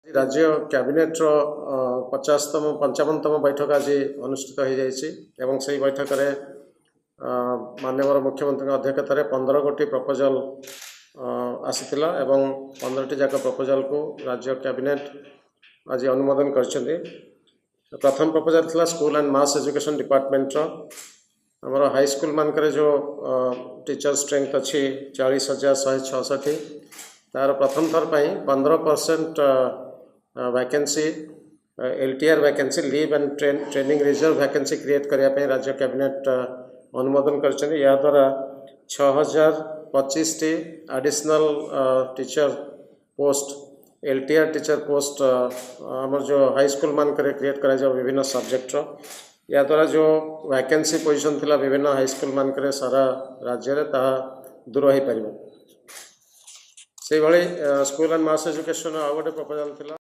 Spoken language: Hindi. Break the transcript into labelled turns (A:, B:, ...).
A: राज्य कैबिनेट 50तम 55तम बैठक आज अनुष्ठित हो जाइए से बैठक में माननीय मुख्यमंत्री अध्यक्षतार 15 गोटी प्रपोजल आसीला एवं 15टी जाक प्रपोजल को राज्य कैबिनेट आज अनुमोदन कर। प्रथम प्रपोजल था school and mass education department आमर हाई स्कूल मानक जो टीचर स्ट्रेंथ अच्छी 40,166 तार प्रथम थर पर 15% vacancy LTR vacancy leave and training reserve vacancy create करने राज्य कैबिनेट अनुमोदन कर। या द्वारा 6,025 T additional teacher post LTR teacher post आमर जो हाई स्कूल मान क्रिएट कर विभिन्न सब्जेक्ट या द्वारा जो वैकेंसी पोजीशन थिला विभिन्न हाई स्कूल मान सारा राज्य में ता दूर हो पार से स्कूल एंड मास एजुकेशन आ गोटे प्रपोजल थिला।